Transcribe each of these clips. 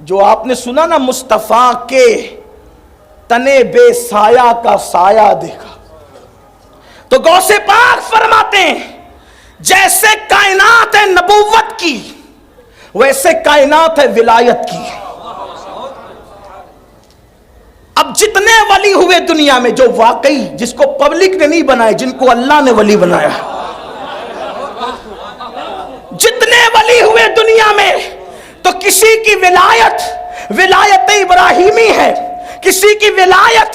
جو آپ نے سنا نا مصطفیٰ کے تنے بے سایہ کا سایہ دیکھا، تو غوث پاک فرماتے ہیں جیسے کائنات ہے نبوت کی ویسے کائنات ہے ولایت کی۔ اب جتنے ولی ہوئے دنیا میں جو واقعی جس کو پبلک نے نہیں بنائے، جن کو اللہ نے ولی بنایا، جتنے ولی ہوئے دنیا میں تو کسی کی ولایت ابراہیمی ہے، کسی کی ولایت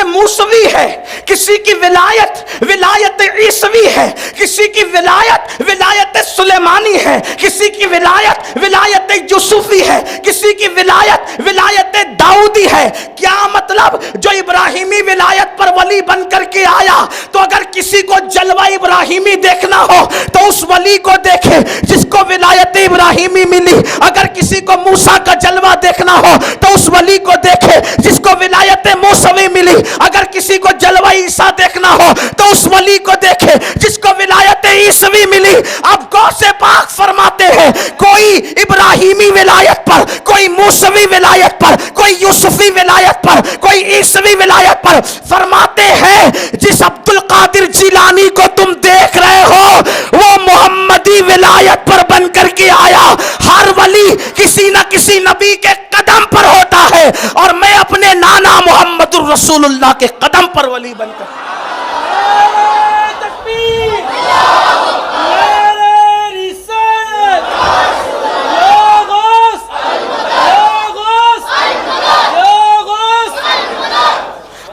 موسوی ہے، کسی کی ولایت عیسوی ہے، کسی کی ولایت سلیمانی ہے، کسی کی ولایت یوسفی ہے، کسی کی ولایت داؤدی ہے۔ کیا مطلب؟ جو ابراہیمی ولایت پر ولی بن کر کے آیا، تو اگر کسی کو جلوہ ابراہیمی دیکھنا ہو تو اس ولی کو دیکھے جس کو ولایت ابراہیمی ملی، اگر کسی کو موسیٰ کا جلوہ دیکھنا ہو تو اس ولی کو دیکھے جس کو ولایت موسوی ملی، اگر کسی کو جلوہ عیسیٰ دیکھنا ہو تو اس ولی کو دیکھے جس کو ولایت عیسوی ملی۔ اب غوث پاک فرماتے ہیں کوئی ابراہیمی ولایت پر، کوئی موسوی ولایت پر، کوئی یوسفی ولایت پر، کوئی عیسوی ولایت پر، فرماتے ہیں جس عبد القادر جیلانی کو تم دیکھ رہے ہو وہ محمدی ولایت پر بن کر کے آیا۔ ہر ولی کسی نہ کسی نبی کے قدم پر ہوتا ہے، اور میں اپنے نانا محمد الرسول اللہ کے قدم پر ولی بن کر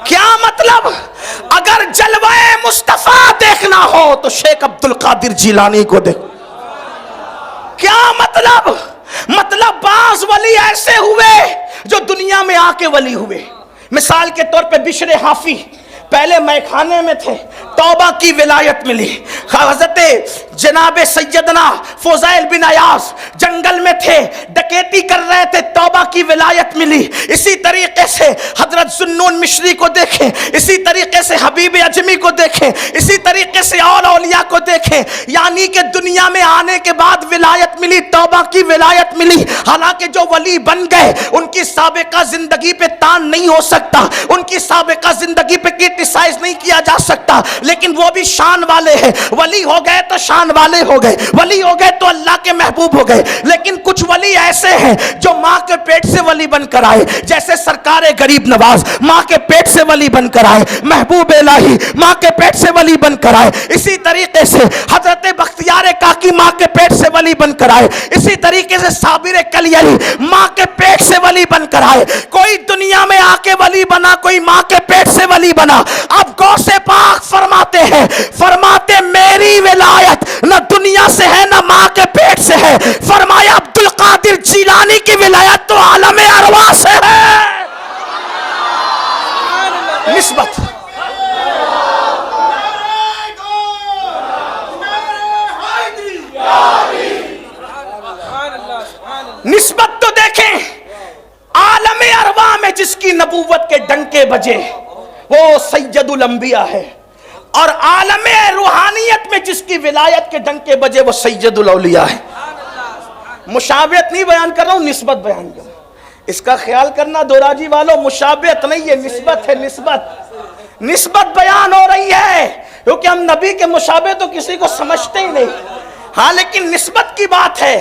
کیا مطلب؟ اگر جلوہ مصطفیٰ دیکھنا ہو تو شیخ عبد القادر جیلانی کو دیکھو۔ کیا مطلب؟ بعض ولی ایسے ہوئے جو دنیا میں آ کے ولی ہوئے۔ مثال کے طور پہ بشر حافی پہلے میخانے میں تھے، توبہ کی ولایت ملی۔ حضرت جناب سیدنا فضیل بن عیاض جنگل میں تھے، ڈکیتی کر رہے تھے، توبہ کی ولایت ملی۔ اسی طریقے سے حضرت ذوالنون مشری کو دیکھیں، اسی طریقے سے حبیب اجمی کو دیکھیں، اسی طریقے سے اور اولیاء کو دیکھیں، یعنی کہ دنیا میں آنے کے بعد ولایت ملی، توبہ کی ولایت ملی۔ حالانکہ جو ولی بن گئے ان کی سابقہ زندگی پہ تان نہیں ہو سکتا، ان کی سابقہ زندگی پہ کرٹیسائز نہیں کیا جا سکتا، لیکن وہ بھی شان والے ہیں۔ ولی ہو گئے تو شان والے ہو گئے، ولی ہو گئے تو اللہ کے محبوب ہو گئے۔ لیکن کچھ ولی ایسے ہیں جو ماں کے پیٹ سے ولی بن کر آئے، جیسے سرکار غریب نواز ماں کے پیٹ سے ولی بن کر آئے، محبوب الہی ماں کے پیٹ سے ولی بن کر آئے۔ اسی طریقے سے حضرت بختیار کاکی ماں کے پیٹ سے ولی بن کر آئے، اسی طریقے سے صابر کلیری ماں کے پیٹ سے ولی بن کر آئے۔ کوئی دنیا میں آ کے ولی بنا، کوئی ماں کے پیٹ سے ولی بنا۔ اب غوث پاک فرماتے ہیں، فرماتے میری ولایت نہ دنیا سے ہے نہ ماں کے پیٹ سے ہے۔ فرمایا عبد القادر جیلانی کی ولایت تو عالم ارواح سے ہے۔ نسبت نسبت تو دیکھیں، عالم ارواح میں جس کی نبوت کے ڈنکے بجے وہ سید الانبیاء ہے، اور عالم روحانیت میں جس کی ولایت کے ڈنکے بجے وہ سید الاولیاء ہے۔ مشابہت نہیں بیان کر رہا ہوں، نسبت بیان کر رہا ہوں۔ اس کا خیال کرنا دوراجی والوں، مشابہت نہیں ہے، نسبت ہے۔ نسبت بیان ہو رہی ہے، کیونکہ ہم نبی کے مشابہ تو کسی کو سمجھتے ہی نہیں۔ ہاں لیکن نسبت کی بات ہے۔